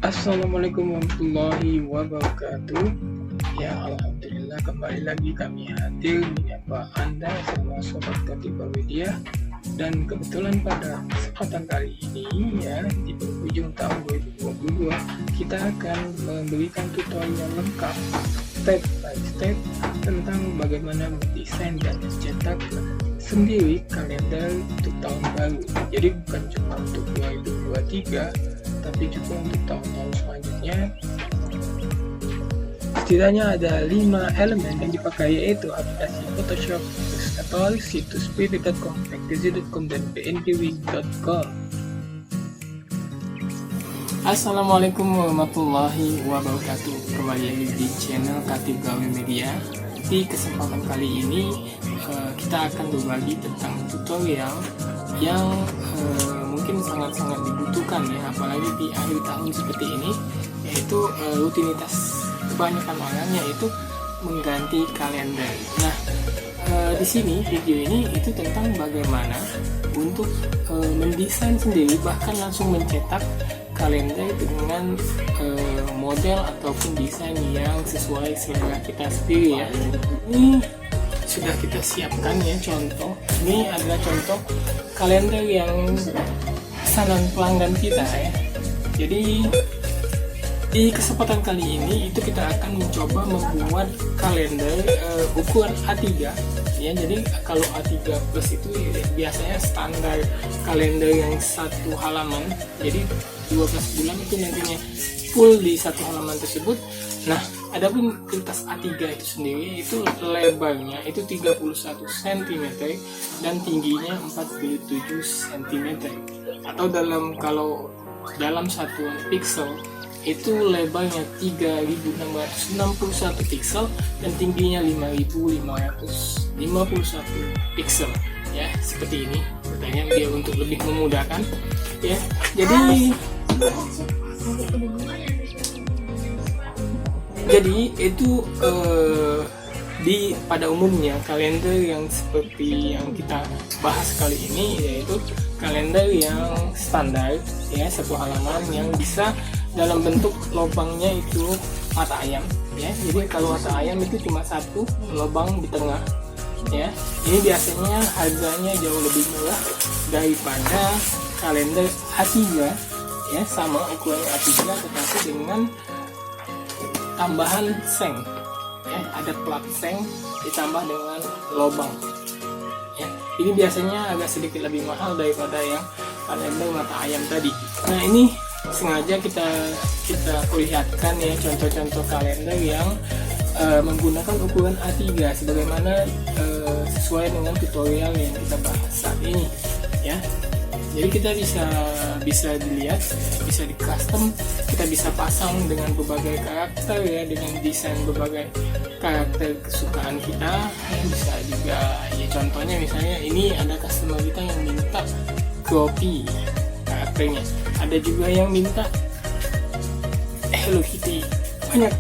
Assalamualaikum warahmatullahi wabarakatuh. Ya, alhamdulillah kembali lagi kami hadir menyapa Anda semua sobat Katiba Media. Dan kebetulan pada kesempatan kali ini ya, di penghujung tahun 2022 kita akan memberikan tutorial lengkap step by step tentang bagaimana mendesain dan mencetak sendiri kalender untuk tahun baru. Jadi bukan cuma untuk 2023 tapi juga untuk tahun-tahun selanjutnya. Setidaknya ada 5 elemen yang dipakai, yaitu aplikasi Photoshop, Illustrator, situs pp.com, Factory.com, dan pnpwing.com. Assalamualaikum warahmatullahi wabarakatuh. Kembali lagi di channel Katiba Media. Di kesempatan kali ini kita akan berbagi tentang tutorial yang mungkin sangat-sangat dibutuhkan ya, apalagi di akhir tahun seperti ini, yaitu rutinitas kebanyakan orang yaitu mengganti kalender. Nah, di sini video ini itu tentang bagaimana untuk mendesain sendiri, bahkan langsung mencetak kalender dengan model ataupun desain yang sesuai selera kita sendiri ya. Ini sudah kita siapkan ya, contoh. Ini adalah contoh kalender yang pesanan pelanggan kita ya. Jadi di kesempatan kali ini itu kita akan mencoba membuat kalender ukuran A3 ya. Jadi kalau A3 plus itu biasanya standar kalender yang satu halaman. Jadi 12 bulan itu nantinya full di satu halaman tersebut. Nah, adapun kertas A3 itu sendiri itu lebarnya itu 31 cm dan tingginya 47 cm. Atau kalau dalam satuan pixel itu lebarnya 3661 pixel dan tingginya 5551 pixel ya, seperti ini katanya dia untuk lebih memudahkan ya. Jadi itu pada umumnya kalender yang seperti yang kita bahas kali ini yaitu kalender yang standar ya, satu halaman yang bisa dalam bentuk lubangnya itu mata ayam ya. Jadi kalau mata ayam itu cuma satu lubang di tengah ya. Ini biasanya harganya jauh lebih murah daripada kalender A3 ya, sama ukuran A3 tetapi dengan tambahan seng ya, ada plat seng ditambah dengan lubang ya. Ini biasanya agak sedikit lebih mahal daripada yang kalender mata ayam tadi. Nah, ini sengaja kita perlihatkan ya contoh-contoh kalender yang menggunakan ukuran A3 sebagaimana sesuai dengan tutorial yang kita bahas saat ini ya. Jadi kita bisa dilihat, bisa di custom, kita bisa pasang dengan berbagai karakter ya, dengan desain berbagai karakter kesukaan kita. Bisa juga ya, contohnya misalnya ini ada customer kita yang minta Groupie karakternya, ada juga yang minta Hello Kitty, banyak.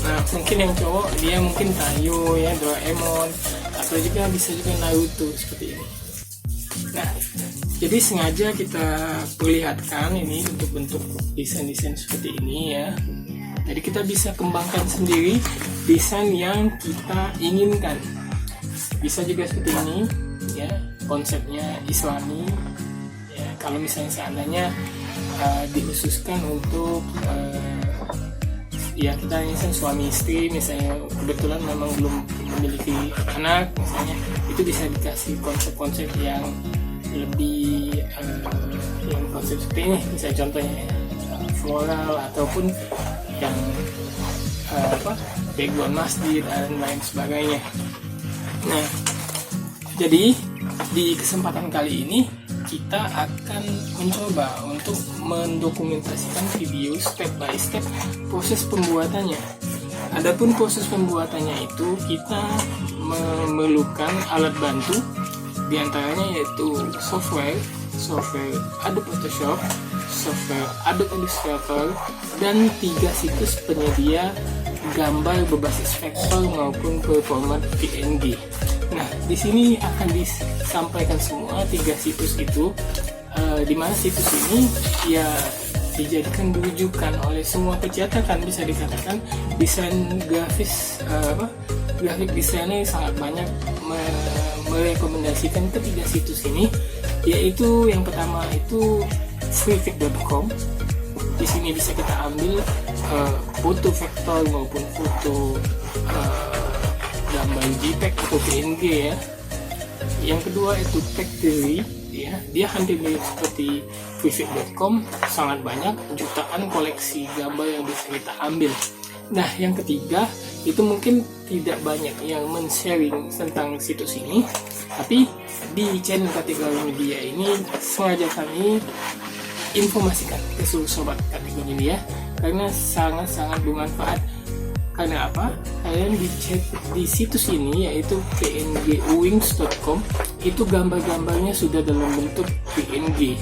Nah, mungkin yang cowok dia mungkin Tayo ya, Doraemon, atau juga bisa juga Naruto seperti ini. Nah, jadi sengaja kita perlihatkan ini untuk bentuk desain-desain seperti ini ya. Jadi kita bisa kembangkan sendiri desain yang kita inginkan. Bisa juga seperti ini ya, konsepnya Islami ya. Kalau misalnya seandainya dikhususkan untuk ya kita misalnya suami istri, misalnya kebetulan memang belum memiliki anak misalnya, itu bisa dikasih konsep-konsep yang lebih yang konsep seperti ini, misalnya contohnya floral ataupun yang background masjid dan lain sebagainya. Nah, jadi di kesempatan kali ini kita akan mencoba untuk mendokumentasikan video step by step proses pembuatannya. Adapun proses pembuatannya itu kita memerlukan alat bantu, diantaranya yaitu software Adobe Photoshop, software Adobe Illustrator, dan 3 situs penyedia gambar berbasis vektor maupun berformat PNG. Nah, di sini akan disampaikan semua 3 situs itu, di mana situs ini ya dijadikan rujukan oleh semua pencetakan. Bisa dikatakan desain grafik desainer sangat banyak merekomendasikan ketiga situs ini, yaitu yang pertama itu freepik.com. Di sini bisa kita ambil foto vektor maupun foto gambar JPEG atau PNG ya. Yang kedua itu Pictory ya, dia hampir mirip seperti freepik.com, sangat banyak, jutaan koleksi gambar yang bisa kita ambil. Nah, yang ketiga itu mungkin tidak banyak yang men-sharing tentang situs ini, tapi di channel kategori media ini sengaja kami informasikan ke seluruh sobat kategori media karena sangat-sangat bermanfaat. Karena apa? Kalian dicek di situs ini yaitu pngwings.com, itu gambar-gambarnya sudah dalam bentuk PNG.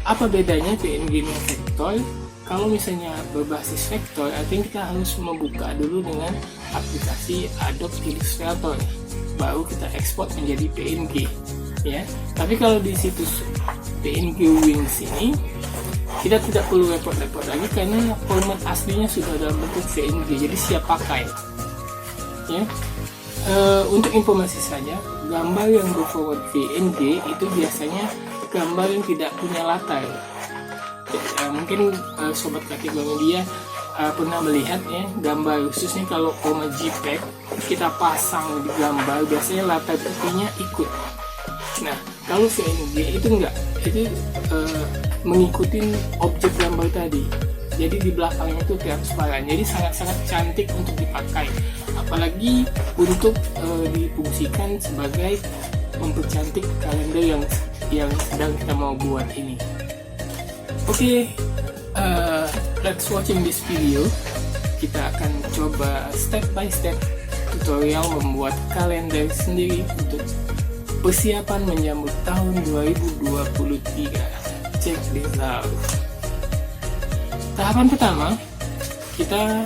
Apa bedanya PNG dengan vektor? Kalau misalnya berbasis vektor, artinya kita harus membuka dulu dengan aplikasi Adobe Illustrator, baru kita ekspor menjadi PNG ya. Tapi kalau di situs PNG Wings ini kita tidak perlu repot-repot lagi karena format aslinya sudah dalam bentuk PNG, jadi siap pakai ya. Untuk informasi saja, gambar yang berformat PNG itu biasanya gambar yang tidak punya latar. Mungkin sobat kategori media pernah melihat ya, gambar khususnya kalau format JPEG kita pasang di gambar biasanya latar putihnya ikut. Nah, kalau PNG itu enggak, itu mengikuti objek gambar tadi, jadi di belakangnya itu transparan, jadi sangat-sangat cantik untuk dipakai, apalagi untuk difungsikan sebagai mempercantik kalender yang sedang kita mau buat ini. Oke, let's watching this video. Kita akan coba step by step tutorial membuat kalender sendiri untuk persiapan menyambut tahun 2023. Check this out. Tahapan pertama, kita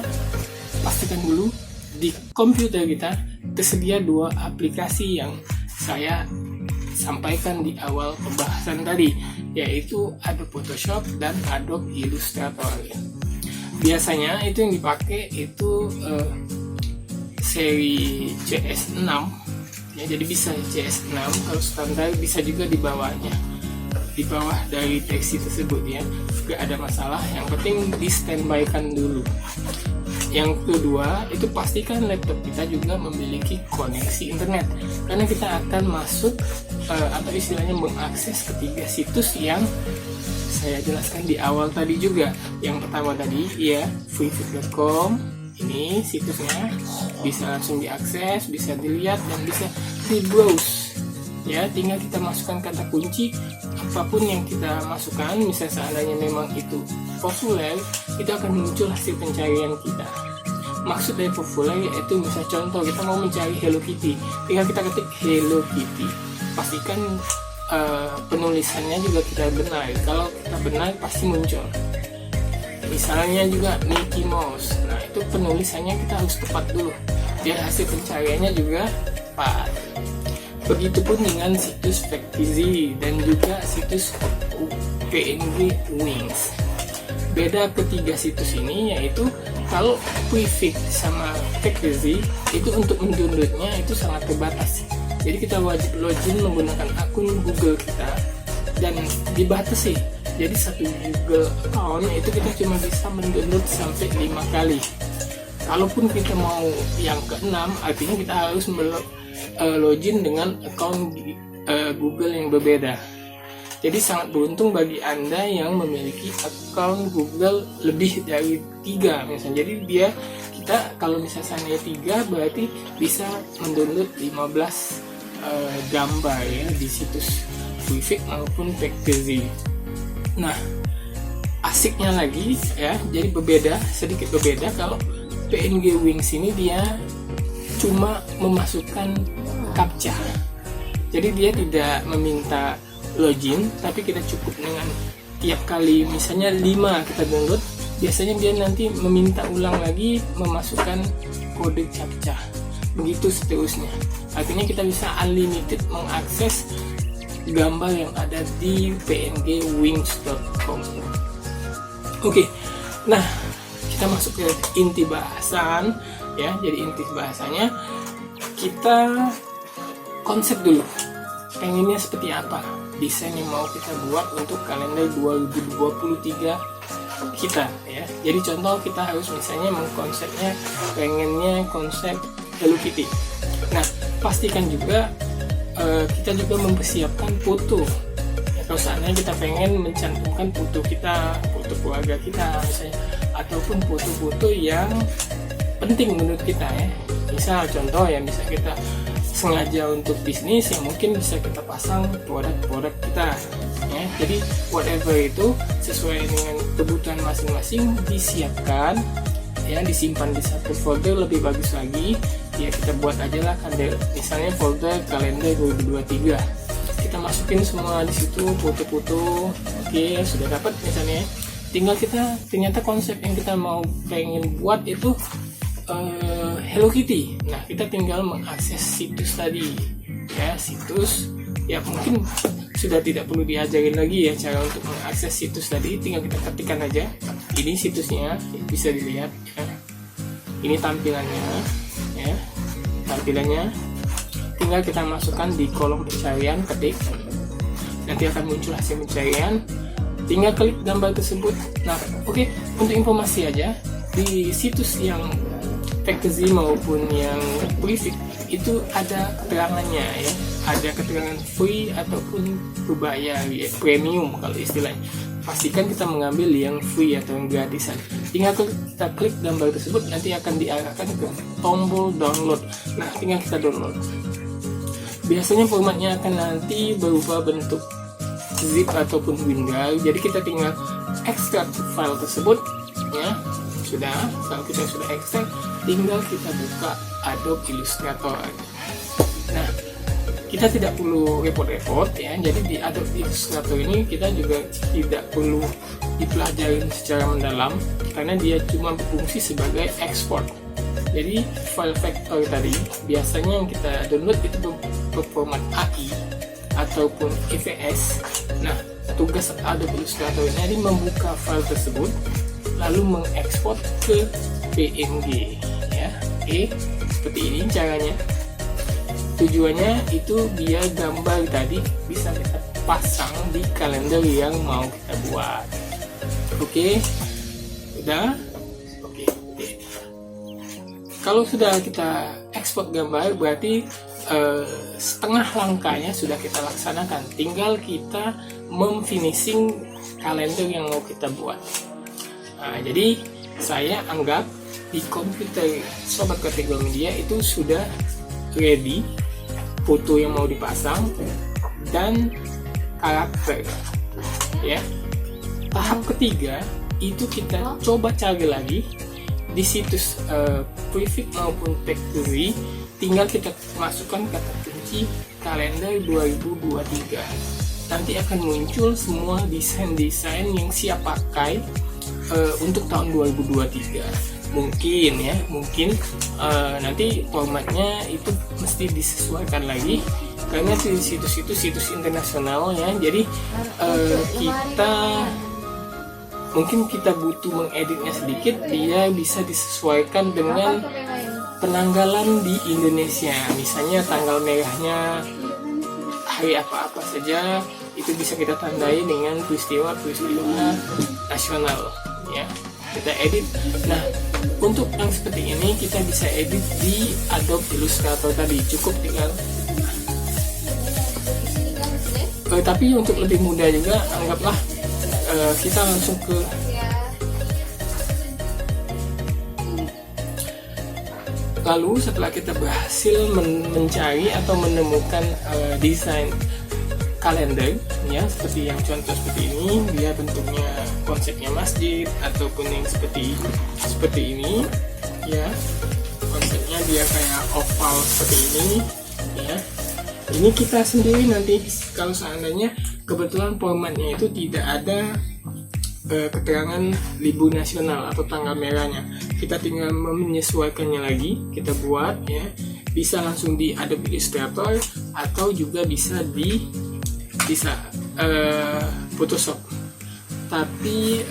pastikan dulu di komputer kita tersedia dua aplikasi yang saya sampaikan di awal pembahasan tadi, yaitu Adobe Photoshop dan Adobe Illustrator. Biasanya itu yang dipakai itu seri CS6 ya, jadi bisa CS6 kalau standar, bisa juga di bawahnya, di bawah dari teksi tersebut ya, gak ada masalah, yang penting di standby kan dulu. Yang kedua, itu pastikan laptop kita juga memiliki koneksi internet, karena kita akan masuk atau istilahnya mengakses ketiga situs yang saya jelaskan di awal tadi juga. Yang pertama tadi ya, freepik.com, ini situsnya bisa langsung diakses, bisa dilihat dan bisa di browse ya. Tinggal kita masukkan kata kunci apapun yang kita masukkan, misalnya seandainya memang itu populer, itu akan muncul hasil pencarian kita. Maksud dari populer yaitu misal contoh kita mau mencari Hello Kitty, tinggal kita ketik Hello Kitty, pastikan penulisannya juga kita benar. Kalau kita benar pasti muncul. Misalnya juga Mickey Mouse, nah itu penulisannya kita harus tepat dulu biar hasil pencariannya juga tepat. Begitupun dengan situs Pictory dan juga situs PNG Wings. Beda ketiga situs ini yaitu kalau Freepik sama Pictory itu untuk mendownloadnya itu sangat terbatas. Jadi kita wajib login menggunakan akun Google kita dan dibatasi. Jadi satu Google account itu kita cuma bisa mendownload sampai 5 kali. Kalaupun kita mau yang ke-6, artinya kita harus login dengan akun Google yang berbeda. Jadi sangat beruntung bagi Anda yang memiliki akun Google lebih dari 3 misalnya. Jadi kita kalau misalnya 3 berarti bisa mendownload 15 gambar ya di situs Freepik maupun Pictory. Nah, asiknya lagi ya, jadi sedikit berbeda kalau PNG Wings ini dia cuma memasukkan captcha. Jadi dia tidak meminta login, tapi kita cukup dengan tiap kali misalnya 5 kita download, biasanya dia nanti meminta ulang lagi memasukkan kode captcha. Begitu seterusnya. Artinya kita bisa unlimited mengakses gambar yang ada di pngwings.com. Oke, nah kita masuk ke inti bahasan ya. Jadi inti bahasanya kita konsep dulu, pengennya seperti apa desain yang mau kita buat untuk kalender 2023 kita ya. Jadi contoh kita harus misalnya mengkonsepnya pengennya konsep Hello Kitty. Nah pastikan juga kita juga mempersiapkan foto. Kalau seandainya kita pengen mencantumkan foto kita, foto keluarga kita misalnya, ataupun foto-foto yang penting menurut kita ya. Misal contoh ya, bisa kita sengaja untuk bisnis yang mungkin bisa kita pasang produk-produk kita ya. Jadi whatever itu sesuai dengan kebutuhan masing-masing disiapkan ya, disimpan di satu folder. Lebih bagus lagi ya kita buat aja lah kalender, misalnya folder kalender 2023, kita masukin semua di situ foto-foto. Oke, sudah dapat misalnya, tinggal kita ternyata konsep yang kita mau pengen buat itu Hello Kitty. Nah kita tinggal mengakses situs tadi ya, situs ya mungkin sudah tidak perlu diajarin lagi ya cara untuk mengakses situs tadi, tinggal kita ketikkan aja ini situsnya, bisa dilihat ya. Ini tampilannya ya, tampilannya tinggal kita masukkan di kolom pencarian, ketik, nanti akan muncul hasil pencarian, tinggal klik gambar tersebut. Nah oke, untuk informasi aja, di situs yang Factozy maupun yang Prefix itu ada keterangannya ya, ada keterangan free ataupun berbayar ya, premium kalau istilahnya. Pastikan kita mengambil yang free atau yang gratisan. Tinggal kita klik gambar tersebut, nanti akan diarahkan ke tombol download. Nah tinggal kita download. Biasanya formatnya akan nanti berupa bentuk zip ataupun WinRAR. Jadi kita tinggal ekstrak file tersebut ya. Sudah, kalau kita sudah ekstrak, tinggal kita buka Adobe Illustrator. Nah, kita tidak perlu repot-repot ya. Jadi di Adobe Illustrator ini kita juga tidak perlu dipelajari secara mendalam karena dia cuma berfungsi sebagai ekspor. Jadi file vektor tadi biasanya yang kita download itu berformat AI ataupun EVS. Nah, tugas Adobe Illustrator ini membuka file tersebut lalu mengekspor ke PNG ya. Seperti ini caranya. Tujuannya itu biar gambar tadi bisa kita pasang di kalender yang mau kita buat. Oke, udah. Oke. Kalau sudah kita ekspor gambar, berarti setengah langkahnya sudah kita laksanakan. Tinggal kita memfinishing kalender yang mau kita buat. Nah, jadi saya anggap di komputer Sobat Kategori Media itu sudah ready foto yang mau dipasang dan karakter ya. Tahap ketiga itu kita coba cari lagi di situs Prefix maupun Factozy, tinggal kita masukkan kata kunci kalender 2023. Nanti akan muncul semua desain-desain yang siap pakai untuk tahun 2023. Mungkin ya, mungkin nanti formatnya itu mesti disesuaikan lagi karena di situs internasional ya. Jadi kita butuh mengeditnya sedikit, dia bisa disesuaikan dengan penanggalan di Indonesia. Misalnya tanggal merahnya hari apa-apa saja itu bisa kita tandai dengan peristiwa nasional ya, kita edit. Nah untuk yang seperti ini kita bisa edit di Adobe Illustrator tadi, cukup tinggal tapi untuk lebih mudah juga anggaplah kita langsung ke lalu setelah kita berhasil mencari atau menemukan desain kalender ya, seperti yang contoh seperti ini, dia bentuknya konsepnya masjid ataupun yang seperti ini ya, konsepnya dia kayak oval seperti ini ya. Ini kita sendiri nanti kalau seandainya kebetulan formatnya itu tidak ada keterangan libur nasional atau tanggal merahnya, kita tinggal menyesuaikannya lagi, kita buat ya, bisa langsung di Adobe Illustrator atau juga bisa di Photoshop. Tapi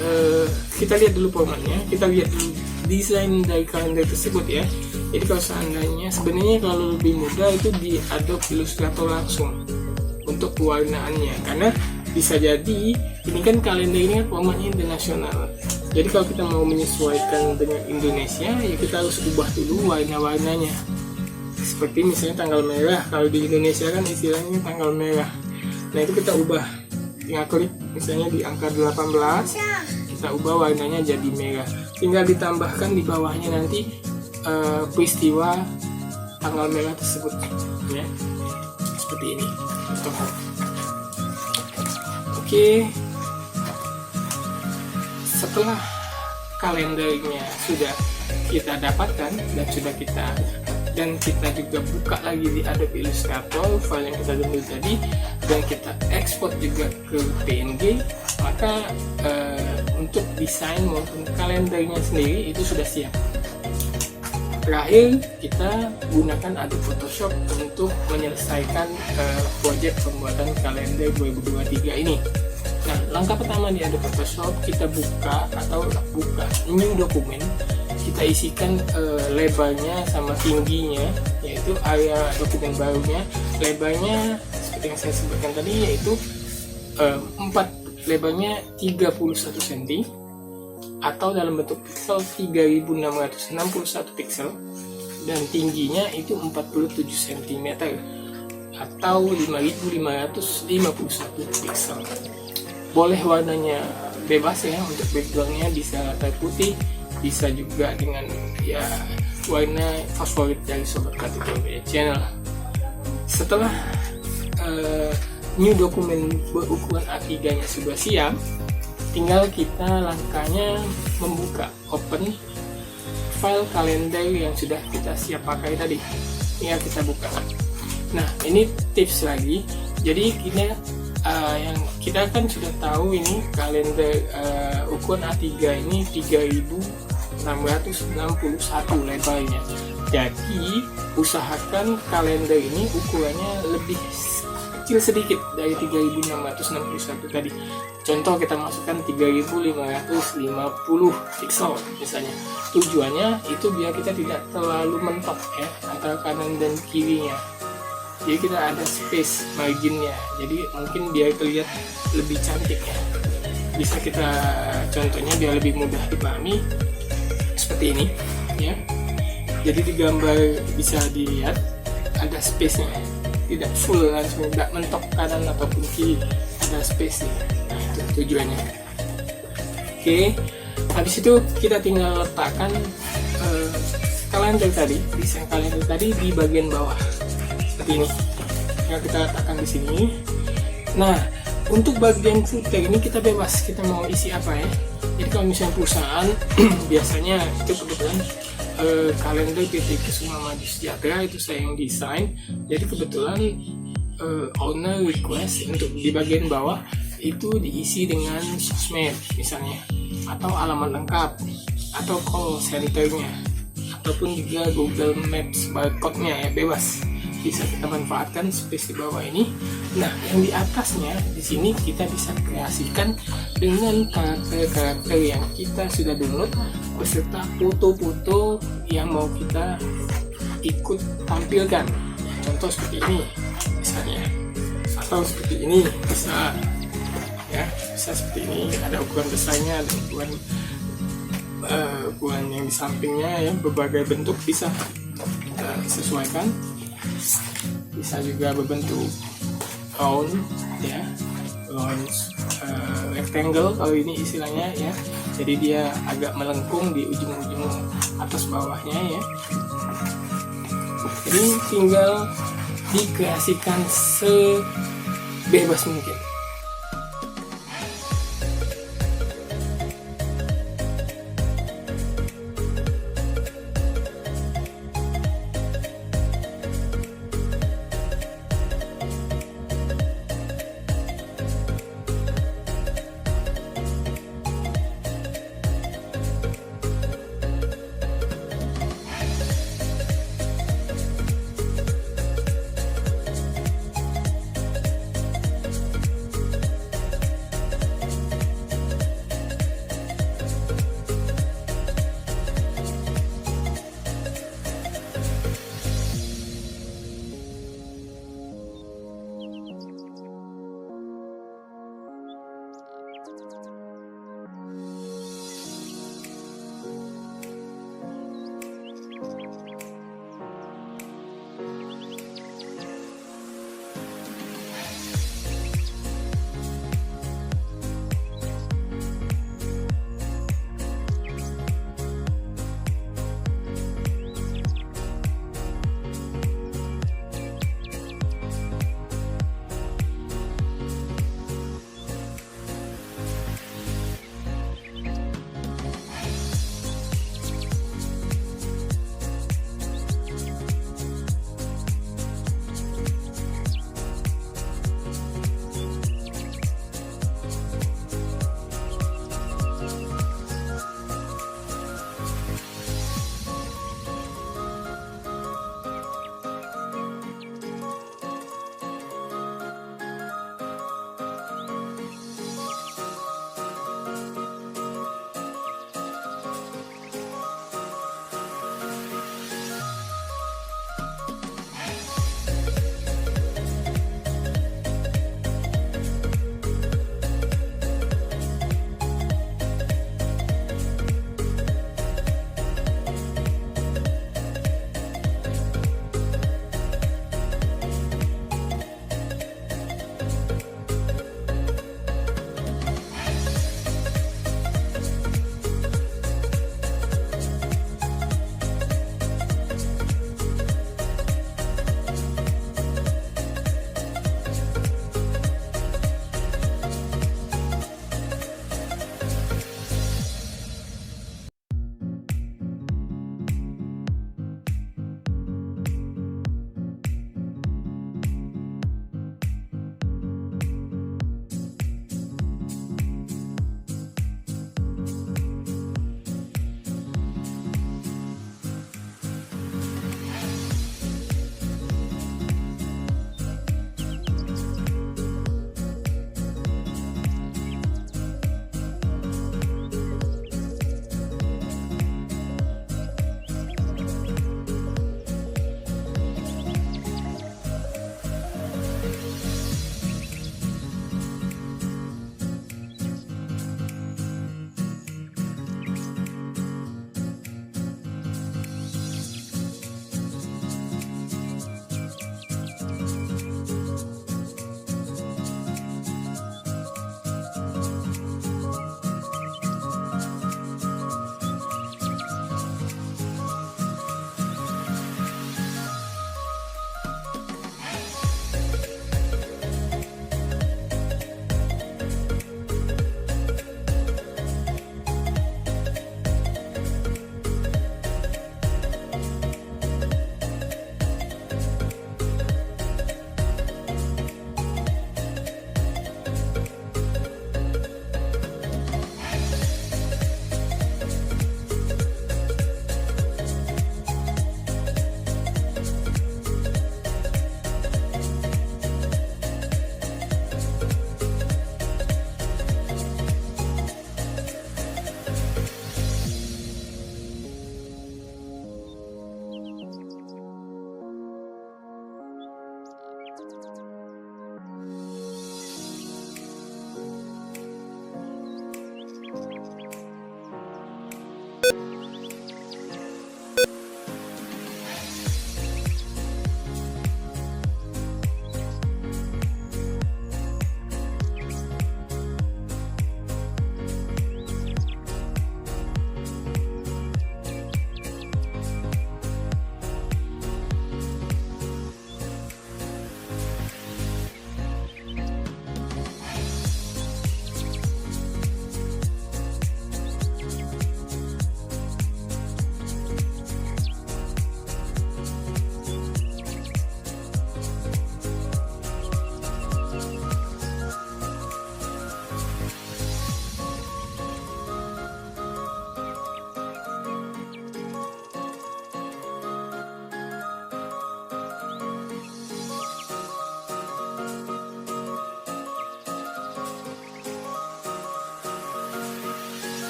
kita lihat dulu formatnya, kita lihat dulu desain dari kalender tersebut ya. Jadi kalau seandainya sebenarnya kalau lebih mudah itu di Adobe Illustrator langsung untuk pewarnaannya, karena bisa jadi ini kan kalender ini kan formatnya internasional. Jadi kalau kita mau menyesuaikan dengan Indonesia ya kita harus ubah dulu warna-warnanya. Seperti misalnya tanggal merah, kalau di Indonesia kan istilahnya tanggal merah. Nah itu kita ubah, tinggal klik misalnya di angka 18, kita ubah warnanya jadi merah. Tinggal ditambahkan di bawahnya nanti peristiwa tanggal merah tersebut ya, seperti ini. Oke, setelah kalendernya sudah kita dapatkan dan kita juga buka lagi di Adobe Illustrator file yang kita download tadi, dan kita ekspor juga ke PNG, maka untuk desain maupun kalendernya sendiri itu sudah siap. Terakhir kita gunakan Adobe Photoshop untuk menyelesaikan proyek pembuatan kalender 2023 ini. Nah, langkah pertama di Adobe Photoshop kita buka new dokumen, kita isikan lebarnya sama tingginya, yaitu area dokumen barunya. Lebarnya seperti yang saya sebutkan tadi yaitu lebarnya 31 cm atau dalam bentuk pixel 3661 pixel, dan tingginya itu 47 cm atau 5551 pixel. Boleh warnanya bebas ya, untuk backgroundnya bisa latar putih, bisa juga dengan ya warna favorit dari Sobat Kreatif Media Channel. Setelah new dokumen berukuran A3 nya sudah siap, tinggal kita langkahnya membuka open file kalender yang sudah kita siap pakai tadi. Tinggal kita buka. Nah ini tips lagi, jadi yang kita kan sudah tahu ini kalender ukuran A3 ini 3661 lebarnya. Jadi usahakan kalender ini ukurannya lebih kecil sedikit dari 3661 tadi. Contoh kita masukkan 3550 pixel misalnya. Tujuannya itu biar kita tidak terlalu mentok ya antara kanan dan kirinya. Jadi kita ada space marginnya. Jadi mungkin biar terlihat lebih cantik ya. Bisa kita contohnya biar lebih mudah dipahami seperti ini ya. Jadi di gambar bisa dilihat ada space-nya. Tidak full langsung, tidak mentok kanan ataupun kiri, ada space nih. Nah itu tujuannya. Oke, habis itu kita tinggal letakkan kalender tadi, desain kalender tadi di bagian bawah seperti ini. Yang kita letakkan di sini. Nah untuk bagian footer ini kita bebas, kita mau isi apa ya. Jadi kalau misalnya perusahaan biasanya itu kebetulan kalender PT Kusuma Maju Sejahtera itu saya yang desain. Jadi kebetulan owner request untuk di bagian bawah itu diisi dengan sosmed misalnya, atau alamat lengkap, atau call centernya, ataupun juga Google Maps barcode-nya ya, bebas. Bisa kita manfaatkan space di bawah ini. Nah, yang di atasnya di sini kita bisa kreasikan dengan karakter-karakter yang kita sudah download beserta foto-foto yang mau kita ikut tampilkan. Contoh seperti ini misalnya, atau seperti ini bisa ya, bisa seperti ini, ada ukuran besarnya, ada ukuran yang di sampingnya ya, berbagai bentuk bisa kita sesuaikan. Bisa juga berbentuk round ya, round rectangle kalau ini istilahnya ya. Jadi dia agak melengkung di ujung-ujung atas bawahnya ya. Jadi tinggal dikreasikan sebebas mungkin.